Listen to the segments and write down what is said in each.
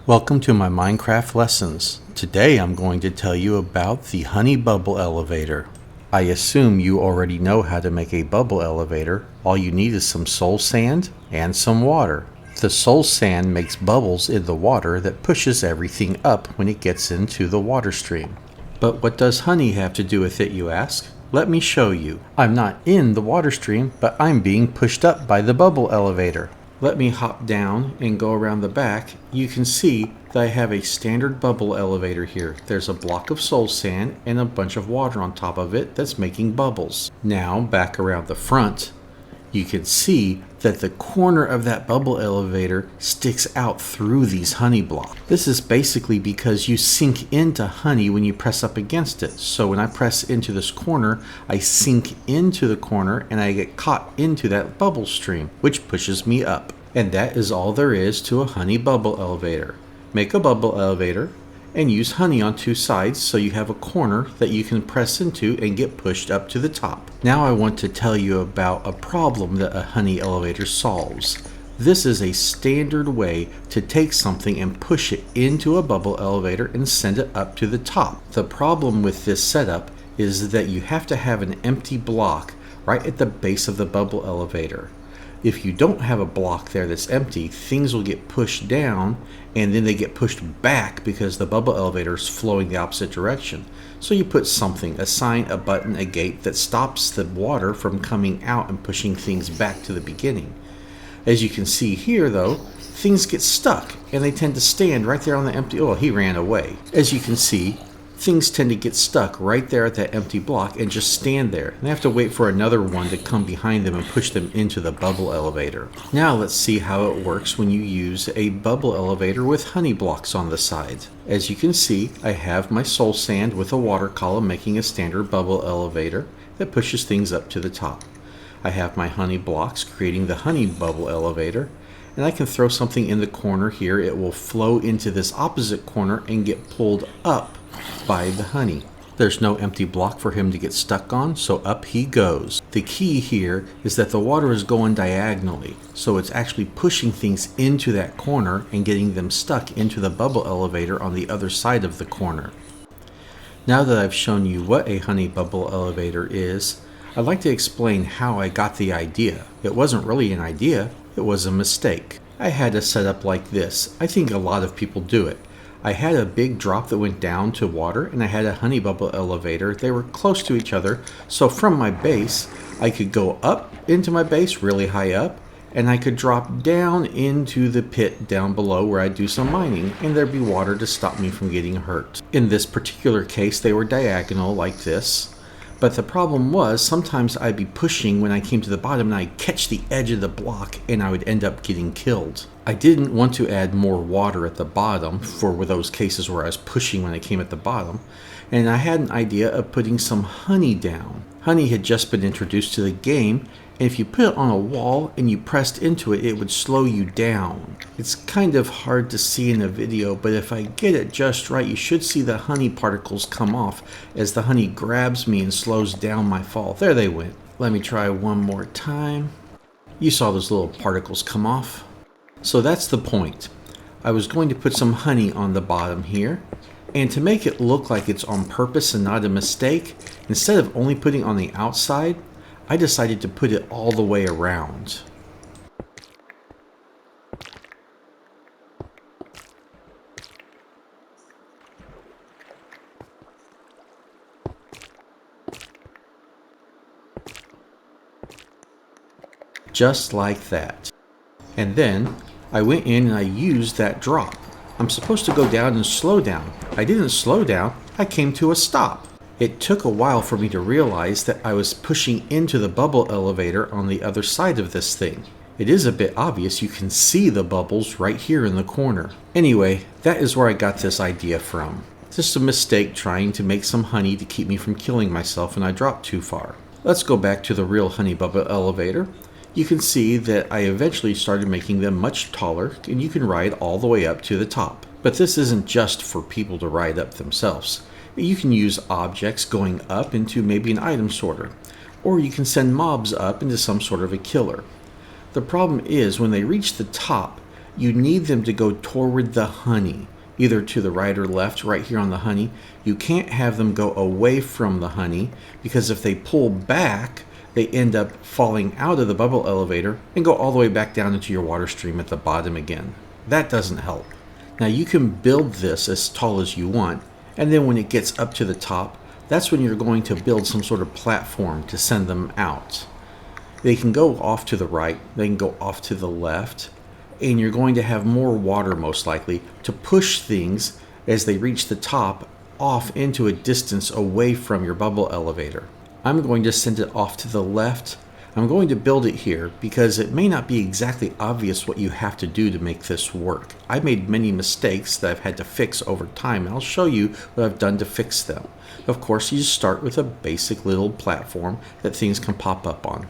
Welcome to my Minecraft lessons. Today I'm going to tell you about the honey bubble elevator. I assume you already know how to make a bubble elevator. All you need is some soul sand and some water. The soul sand makes bubbles in the water that pushes everything up when it gets into the water stream. But what does honey have to do with it, you ask? Let me show you. I'm not in the water stream, but I'm being pushed up by the bubble elevator. Let me hop down and go around the back. You can see that I have a standard bubble elevator here. There's a block of soul sand and a bunch of water on top of it that's making bubbles. Now back around the front, you can see that the corner of that bubble elevator sticks out through these honey blocks. This is basically because you sink into honey when you press up against it. So when I press into this corner, I sink into the corner and I get caught into that bubble stream, which pushes me up. And that is all there is to a honey bubble elevator. Make a bubble elevator and use honey on two sides so you have a corner that you can press into and get pushed up to the top. Now I want to tell you about a problem that a honey elevator solves. This is a standard way to take something and push it into a bubble elevator and send it up to the top. The problem with this setup is that you have to have an empty block right at the base of the bubble elevator. If you don't have a block there that's empty, things will get pushed down and then they get pushed back because the bubble elevator is flowing the opposite direction. So you put something, a sign, a button, a gate that stops the water from coming out and pushing things back to the beginning. As you can see here though, things get stuck and they tend to stand right there on the empty, oh, he ran away. As you can see, things tend to get stuck right there at that empty block and just stand there. And they have to wait for another one to come behind them and push them into the bubble elevator. Now let's see how it works when you use a bubble elevator with honey blocks on the side. As you can see, I have my soul sand with a water column making a standard bubble elevator that pushes things up to the top. I have my honey blocks creating the honey bubble elevator, and I can throw something in the corner here. It will flow into this opposite corner and get pulled up by the honey. There's no empty block for him to get stuck on, so up he goes. The key here is that the water is going diagonally, so it's actually pushing things into that corner and getting them stuck into the bubble elevator on the other side of the corner. Now that I've shown you what a honey bubble elevator is, I'd like to explain how I got the idea. It wasn't really an idea, it was a mistake. I had a setup like this. I think a lot of people do it. I had a big drop that went down to water and I had a honey bubble elevator. They were close to each other, so from my base I could go up into my base really high up and I could drop down into the pit down below where I'd do some mining and there'd be water to stop me from getting hurt. In this particular case they were diagonal like this. But the problem was, sometimes I'd be pushing when I came to the bottom and I'd catch the edge of the block and I would end up getting killed. I didn't want to add more water at the bottom for those cases where I was pushing when I came at the bottom. And I had an idea of putting some honey down. Honey had just been introduced to the game, and if you put it on a wall and you pressed into it, it would slow you down. It's kind of hard to see in a video, but if I get it just right, you should see the honey particles come off as the honey grabs me and slows down my fall. There they went. Let me try one more time. You saw those little particles come off. So that's the point. I was going to put some honey on the bottom here, and to make it look like it's on purpose and not a mistake, instead of only putting on the outside, I decided to put it all the way around. Just like that. And then I went in and I used that drop. I'm supposed to go down and slow down. I didn't slow down, I came to a stop. It took a while for me to realize that I was pushing into the bubble elevator on the other side of this thing. It is a bit obvious, you can see the bubbles right here in the corner. Anyway, that is where I got this idea from. Just a mistake trying to make some honey to keep me from killing myself when I dropped too far. Let's go back to the real honey bubble elevator. You can see that I eventually started making them much taller and you can ride all the way up to the top. But this isn't just for people to ride up themselves. You can use objects going up into maybe an item sorter, or you can send mobs up into some sort of a killer. The problem is when they reach the top, You need them to go toward the honey, either to the right or left, right here on the honey. You can't have them go away from the honey, because if they pull back, they end up falling out of the bubble elevator and go all the way back down into your water stream at the bottom again. That doesn't help. Now you can build this as tall as you want, and then when it gets up to the top, that's when you're going to build some sort of platform to send them out. They can go off to the right, they can go off to the left, and you're going to have more water most likely to push things as they reach the top off into a distance away from your bubble elevator. I'm going to send it off to the left. I'm going to build it here because it may not be exactly obvious what you have to do to make this work. I made many mistakes that I've had to fix over time, and I'll show you what I've done to fix them. Of course, you just start with a basic little platform that things can pop up on.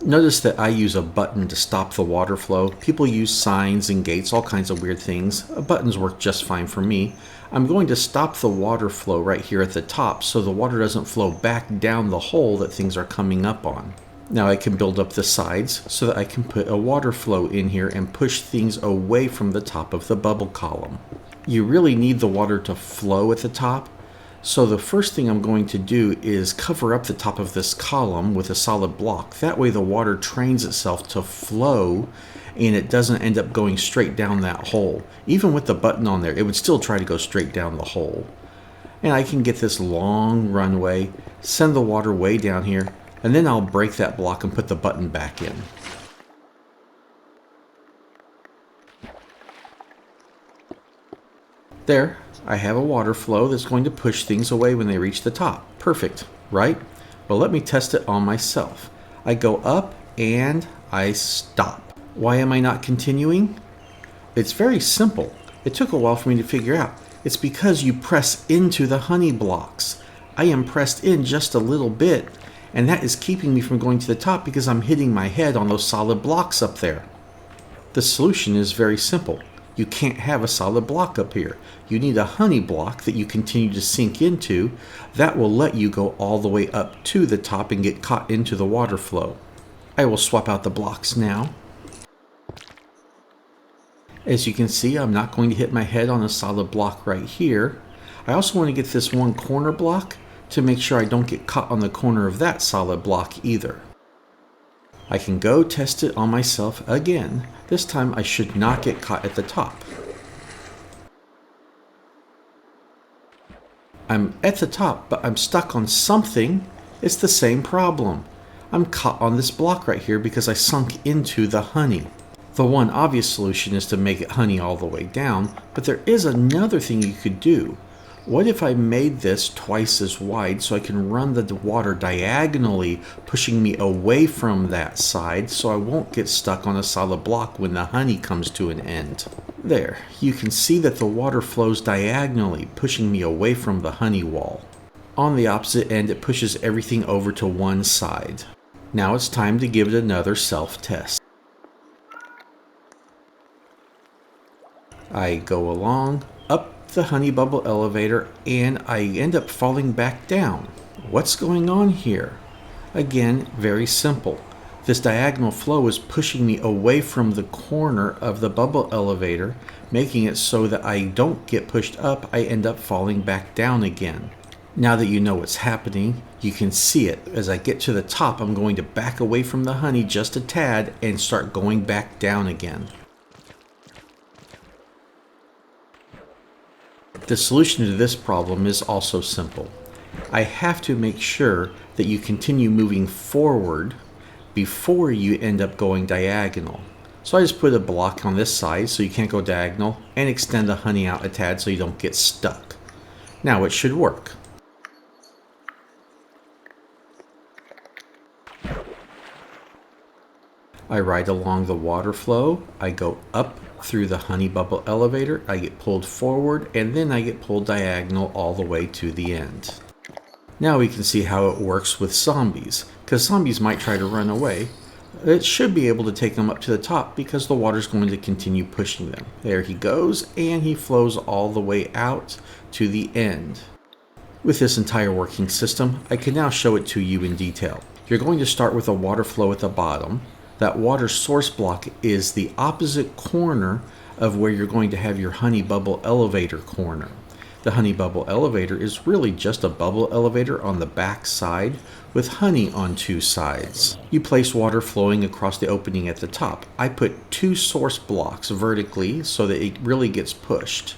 Notice that I use a button to stop the water flow. People use signs and gates, all kinds of weird things. Buttons work just fine for me. I'm going to stop the water flow right here at the top so the water doesn't flow back down the hole that things are coming up on. Now I can build up the sides so that I can put a water flow in here and push things away from the top of the bubble column. You really need the water to flow at the top. So the first thing I'm going to do is cover up the top of this column with a solid block. That way the water trains itself to flow and it doesn't end up going straight down that hole. Even with the button on there, it would still try to go straight down the hole. And I can get this long runway, send the water way down here, and then I'll break that block and put the button back in. There, I have a water flow that's going to push things away when they reach the top. Perfect, right? Well, let me test it on myself. I go up and I stop. Why am I not continuing? It's very simple. It took a while for me to figure out. It's because you press into the honey blocks. I am pressed in just a little bit, and that is keeping me from going to the top because I'm hitting my head on those solid blocks up there. The solution is very simple. You can't have a solid block up here. You need a honey block that you continue to sink into. That will let you go all the way up to the top and get caught into the water flow. I will swap out the blocks now. As you can see, I'm not going to hit my head on a solid block right here. I also want to get this one corner block to make sure I don't get caught on the corner of that solid block either. I can go test it on myself again. This time I should not get caught at the top. I'm at the top, but I'm stuck on something. It's the same problem. I'm caught on this block right here because I sunk into the honey. The one obvious solution is to make it honey all the way down, but there is another thing you could do. What if I made this twice as wide so I can run the water diagonally, pushing me away from that side so I won't get stuck on a solid block when the honey comes to an end? There, you can see that the water flows diagonally, pushing me away from the honey wall. On the opposite end, it pushes everything over to one side. Now it's time to give it another self-test. I go along, up the honey bubble elevator, and I end up falling back down. What's going on here? Again, very simple. This diagonal flow is pushing me away from the corner of the bubble elevator, making it so that I don't get pushed up, I end up falling back down again. Now that you know what's happening, you can see it. As I get to the top, I'm going to back away from the honey just a tad and start going back down again. The solution to this problem is also simple. I have to make sure that you continue moving forward before you end up going diagonal. So I just put a block on this side so you can't go diagonal and extend the honey out a tad so you don't get stuck. Now it should work. I ride along the water flow, I go up through the honey bubble elevator, I get pulled forward, and then I get pulled diagonal all the way to the end. Now we can see how it works with zombies, because zombies might try to run away. It should be able to take them up to the top because the water's going to continue pushing them. There he goes, and he flows all the way out to the end. With this entire working system, I can now show it to you in detail. You're going to start with a water flow at the bottom. That water source block is the opposite corner of where you're going to have your Honey Bubble Elevator corner. The Honey Bubble Elevator is really just a bubble elevator on the back side with honey on two sides. You place water flowing across the opening at the top. I put 2 source blocks vertically so that it really gets pushed.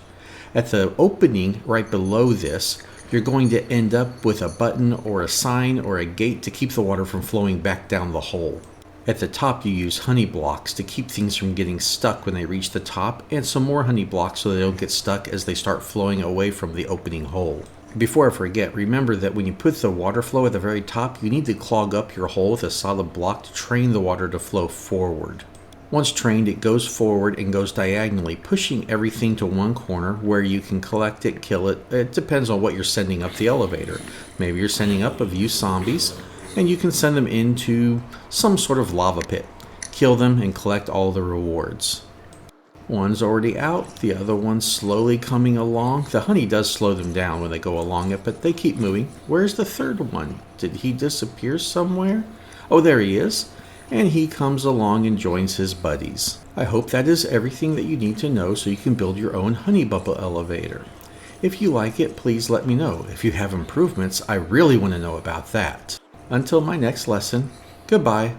At the opening right below this, you're going to end up with a button or a sign or a gate to keep the water from flowing back down the hole. At the top, you use honey blocks to keep things from getting stuck when they reach the top, and some more honey blocks so they don't get stuck as they start flowing away from the opening hole. Before I forget, remember that when you put the water flow at the very top, you need to clog up your hole with a solid block to train the water to flow forward. Once trained, it goes forward and goes diagonally, pushing everything to one corner where you can collect it, kill it. It depends on what you're sending up the elevator. Maybe you're sending up a few zombies, and you can send them into some sort of lava pit. Kill them and collect all the rewards. One's already out, the other one's slowly coming along. The honey does slow them down when they go along it, but they keep moving. Where's the third one? Did he disappear somewhere? Oh, there he is. And he comes along and joins his buddies. I hope that is everything that you need to know so you can build your own Honey Bubble elevator. If you like it, please let me know. If you have improvements, I really want to know about that. Until my next lesson, goodbye.